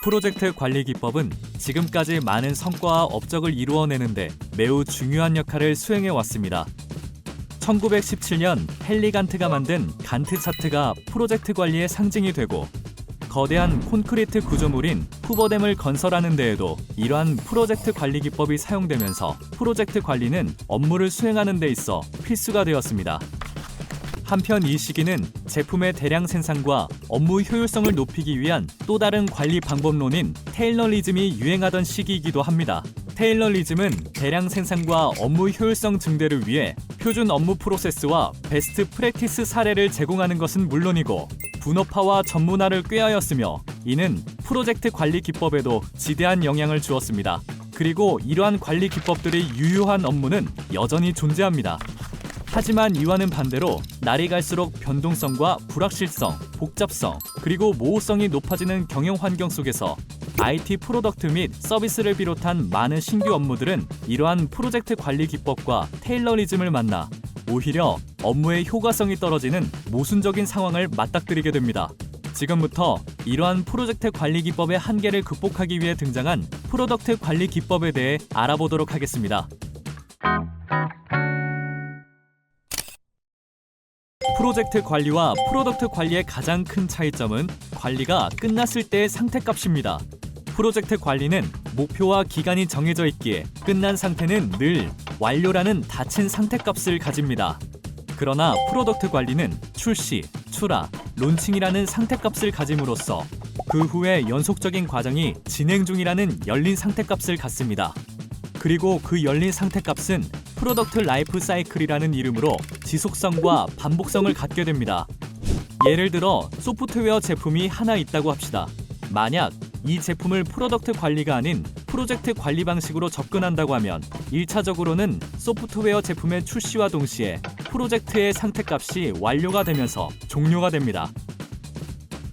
프로젝트 관리 기법은 지금까지 많은 성과와 업적을 이루어내는데 매우 중요한 역할을 수행해 왔습니다. 1917년 헨리 간트가 만든 간트 차트가 프로젝트 관리의 상징이 되고, 거대한 콘크리트 구조물인 후버댐을 건설하는 데에도 이러한 프로젝트 관리 기법이 사용되면서 프로젝트 관리는 업무를 수행하는 데 있어 필수가 되었습니다. 한편 이 시기는 제품의 대량 생산과 업무 효율성을 높이기 위한 또 다른 관리 방법론인 테일러리즘이 유행하던 시기이기도 합니다. 테일러리즘은 대량 생산과 업무 효율성 증대를 위해 표준 업무 프로세스와 베스트 프랙티스 사례를 제공하는 것은 물론이고 분업화와 전문화를 꾀하였으며, 이는 프로젝트 관리 기법에도 지대한 영향을 주었습니다. 그리고 이러한 관리 기법들이 유효한 업무는 여전히 존재합니다. 하지만 이와는 반대로 날이 갈수록 변동성과 불확실성, 복잡성, 그리고 모호성이 높아지는 경영 환경 속에서 IT 프로덕트 및 서비스를 비롯한 많은 신규 업무들은 이러한 프로젝트 관리 기법과 테일러리즘을 만나 오히려 업무의 효과성이 떨어지는 모순적인 상황을 맞닥뜨리게 됩니다. 지금부터 이러한 프로젝트 관리 기법의 한계를 극복하기 위해 등장한 프로덕트 관리 기법에 대해 알아보도록 하겠습니다. 프로젝트 관리와 프로덕트 관리의 가장 큰 차이점은 관리가 끝났을 때의 상태값입니다. 프로젝트 관리는 목표와 기간이 정해져 있기에 끝난 상태는 늘 완료라는 닫힌 상태값을 가집니다. 그러나 프로덕트 관리는 출시, 출하, 론칭이라는 상태값을 가짐으로써 그 후에 연속적인 과정이 진행 중이라는 열린 상태값을 갖습니다. 그리고 그 열린 상태값은 프로덕트 라이프 사이클이라는 이름으로 지속성과 반복성을 갖게 됩니다. 예를 들어 소프트웨어 제품이 하나 있다고 합시다. 만약 이 제품을 프로덕트 관리가 아닌 프로젝트 관리 방식으로 접근한다고 하면 1차적으로는 소프트웨어 제품의 출시와 동시에 프로젝트의 상태값이 완료가 되면서 종료가 됩니다.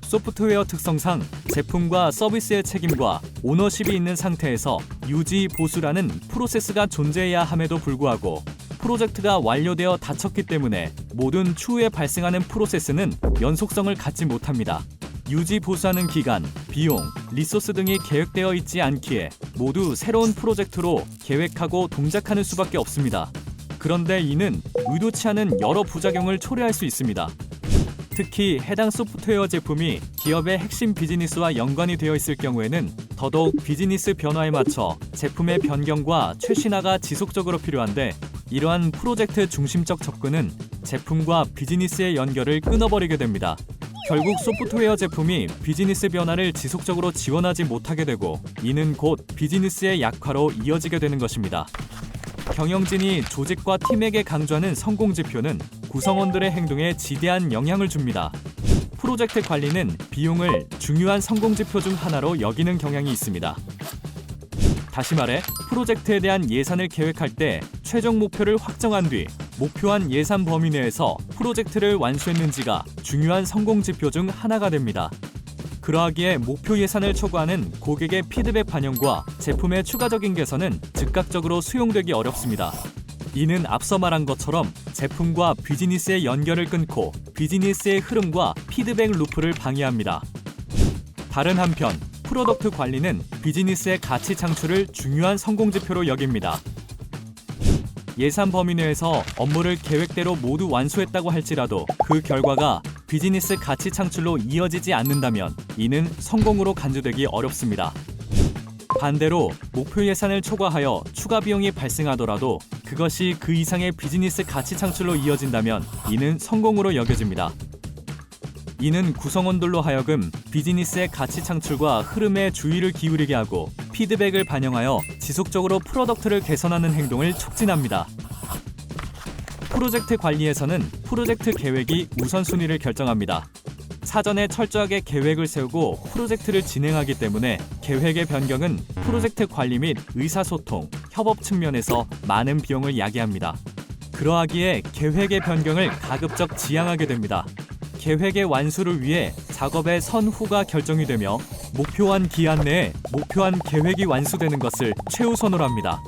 소프트웨어 특성상 제품과 서비스의 책임과 오너십이 있는 상태에서 유지, 보수라는 프로세스가 존재해야 함에도 불구하고 프로젝트가 완료되어 닫혔기 때문에 모든 추후에 발생하는 프로세스는 연속성을 갖지 못합니다. 유지, 보수하는 기간, 비용, 리소스 등이 계획되어 있지 않기에 모두 새로운 프로젝트로 계획하고 동작하는 수밖에 없습니다. 그런데 이는 의도치 않은 여러 부작용을 초래할 수 있습니다. 특히 해당 소프트웨어 제품이 기업의 핵심 비즈니스와 연관이 되어 있을 경우에는 더더욱 비즈니스 변화에 맞춰 제품의 변경과 최신화가 지속적으로 필요한데, 이러한 프로젝트 중심적 접근은 제품과 비즈니스의 연결을 끊어버리게 됩니다. 결국 소프트웨어 제품이 비즈니스 변화를 지속적으로 지원하지 못하게 되고, 이는 곧 비즈니스의 약화로 이어지게 되는 것입니다. 경영진이 조직과 팀에게 강조하는 성공 지표는 구성원들의 행동에 지대한 영향을 줍니다. 프로젝트 관리는 비용을 중요한 성공 지표 중 하나로 여기는 경향이 있습니다. 다시 말해, 프로젝트에 대한 예산을 계획할 때 최종 목표를 확정한 뒤 목표한 예산 범위 내에서 프로젝트를 완수했는지가 중요한 성공 지표 중 하나가 됩니다. 그러하기에 목표 예산을 초과하는 고객의 피드백 반영과 제품의 추가적인 개선은 즉각적으로 수용되기 어렵습니다. 이는 앞서 말한 것처럼 제품과 비즈니스의 연결을 끊고 비즈니스의 흐름과 피드백 루프를 방해합니다. 다른 한편, 프로덕트 관리는 비즈니스의 가치 창출을 중요한 성공 지표로 여깁니다. 예산 범위 내에서 업무를 계획대로 모두 완수했다고 할지라도 그 결과가 비즈니스 가치 창출로 이어지지 않는다면 이는 성공으로 간주되기 어렵습니다. 반대로 목표 예산을 초과하여 추가 비용이 발생하더라도 그것이 그 이상의 비즈니스 가치 창출로 이어진다면 이는 성공으로 여겨집니다. 이는 구성원들로 하여금 비즈니스의 가치 창출과 흐름에 주의를 기울이게 하고 피드백을 반영하여 지속적으로 프로덕트를 개선하는 행동을 촉진합니다. 프로젝트 관리에서는 프로젝트 계획이 우선순위를 결정합니다. 사전에 철저하게 계획을 세우고 프로젝트를 진행하기 때문에 계획의 변경은 프로젝트 관리 및 의사소통, 협업 측면에서 많은 비용을 야기합니다. 그러하기에 계획의 변경을 가급적 지양하게 됩니다. 계획의 완수를 위해 작업의 선후가 결정이 되며 목표한 기한 내에 목표한 계획이 완수되는 것을 최우선으로 합니다.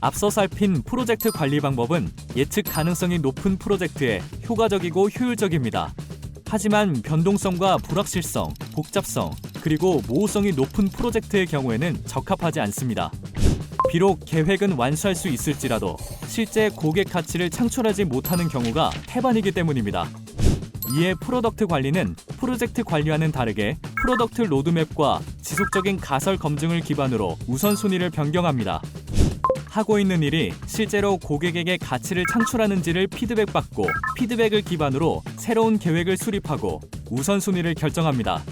앞서 살핀 프로젝트 관리 방법은 예측 가능성이 높은 프로젝트에 효과적이고 효율적입니다. 하지만 변동성과 불확실성, 복잡성, 그리고 모호성이 높은 프로젝트의 경우에는 적합하지 않습니다. 비록 계획은 완수할 수 있을지라도 실제 고객 가치를 창출하지 못하는 경우가 태반이기 때문입니다. 이에 프로덕트 관리는 프로젝트 관리와는 다르게 프로덕트 로드맵과 지속적인 가설 검증을 기반으로 우선순위를 변경합니다. 하고 있는 일이 실제로 고객에게 가치를 창출하는지를 피드백받고 피드백을 기반으로 새로운 계획을 수립하고 우선순위를 결정합니다.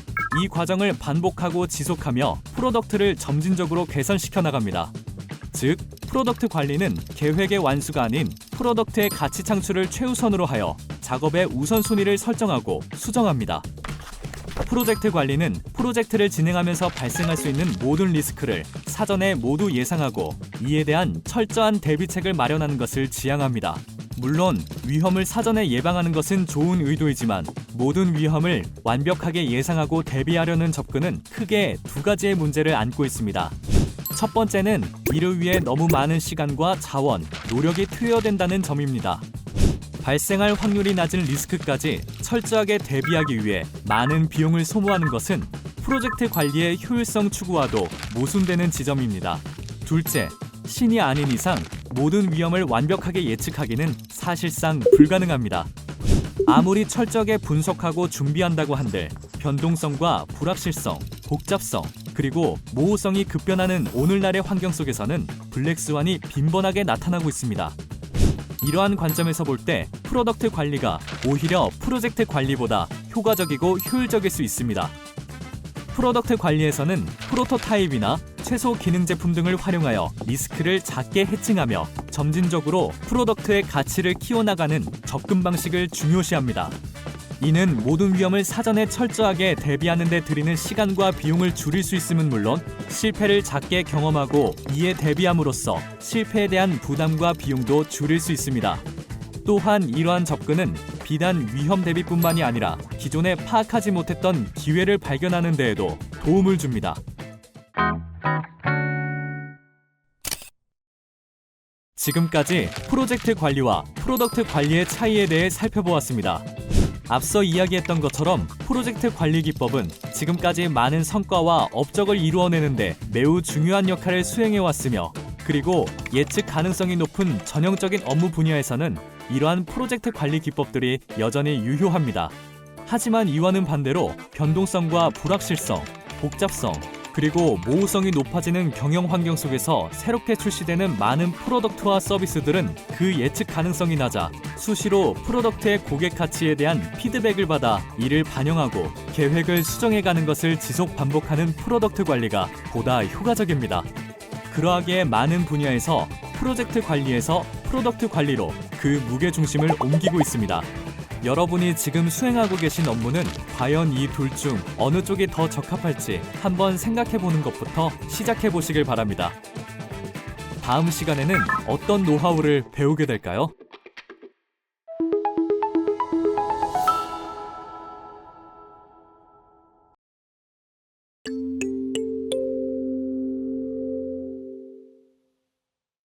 이 과정을 반복하고 지속하며 프로덕트를 점진적으로 개선시켜 나갑니다. 즉, 프로덕트 관리는 계획의 완수가 아닌 프로덕트의 가치 창출을 최우선으로 하여 작업의 우선순위를 설정하고 수정합니다. 프로젝트 관리는 프로젝트를 진행하면서 발생할 수 있는 모든 리스크를 사전에 모두 예상하고 이에 대한 철저한 대비책을 마련하는 것을 지향합니다. 물론 위험을 사전에 예방하는 것은 좋은 의도이지만 모든 위험을 완벽하게 예상하고 대비하려는 접근은 크게 두 가지의 문제를 안고 있습니다. 첫 번째는 이를 위해 너무 많은 시간과 자원, 노력이 투여된다는 점입니다. 발생할 확률이 낮은 리스크까지 철저하게 대비하기 위해 많은 비용을 소모하는 것은 프로젝트 관리의 효율성 추구와도 모순되는 지점입니다. 둘째, 신이 아닌 이상 모든 위험을 완벽하게 예측하기는 사실상 불가능합니다. 아무리 철저하게 분석하고 준비한다고 한들 변동성과 불확실성, 복잡성, 그리고 모호성이 급변하는 오늘날의 환경 속에서는 블랙스완이 빈번하게 나타나고 있습니다. 이러한 관점에서 볼 때 프로덕트 관리가 오히려 프로젝트 관리보다 효과적이고 효율적일 수 있습니다. 프로덕트 관리에서는 프로토타입이나 최소 기능 제품 등을 활용하여 리스크를 작게 해칭하며 점진적으로 프로덕트의 가치를 키워나가는 접근 방식을 중요시합니다. 이는 모든 위험을 사전에 철저하게 대비하는 데 들이는 시간과 비용을 줄일 수 있음은 물론 실패를 작게 경험하고 이에 대비함으로써 실패에 대한 부담과 비용도 줄일 수 있습니다. 또한 이러한 접근은 비단 위험 대비뿐만이 아니라 기존에 파악하지 못했던 기회를 발견하는 데에도 도움을 줍니다. 지금까지 프로젝트 관리와 프로덕트 관리의 차이에 대해 살펴보았습니다. 앞서 이야기했던 것처럼 프로젝트 관리 기법은 지금까지 많은 성과와 업적을 이루어내는데 매우 중요한 역할을 수행해왔으며 그리고 예측 가능성이 높은 전형적인 업무 분야에서는 이러한 프로젝트 관리 기법들이 여전히 유효합니다. 하지만 이와는 반대로 변동성과 불확실성, 복잡성, 그리고 모호성이 높아지는 경영 환경 속에서 새롭게 출시되는 많은 프로덕트와 서비스들은 그 예측 가능성이 낮아 수시로 프로덕트의 고객 가치에 대한 피드백을 받아 이를 반영하고 계획을 수정해가는 것을 지속 반복하는 프로덕트 관리가 보다 효과적입니다. 그러하기에 많은 분야에서 프로젝트 관리에서 프로덕트 관리로 그 무게중심을 옮기고 있습니다. 여러분이 지금 수행하고 계신 업무는 과연 이 둘 중 어느 쪽이 더 적합할지 한번 생각해보는 것부터 시작해보시길 바랍니다. 다음 시간에는 어떤 노하우를 배우게 될까요?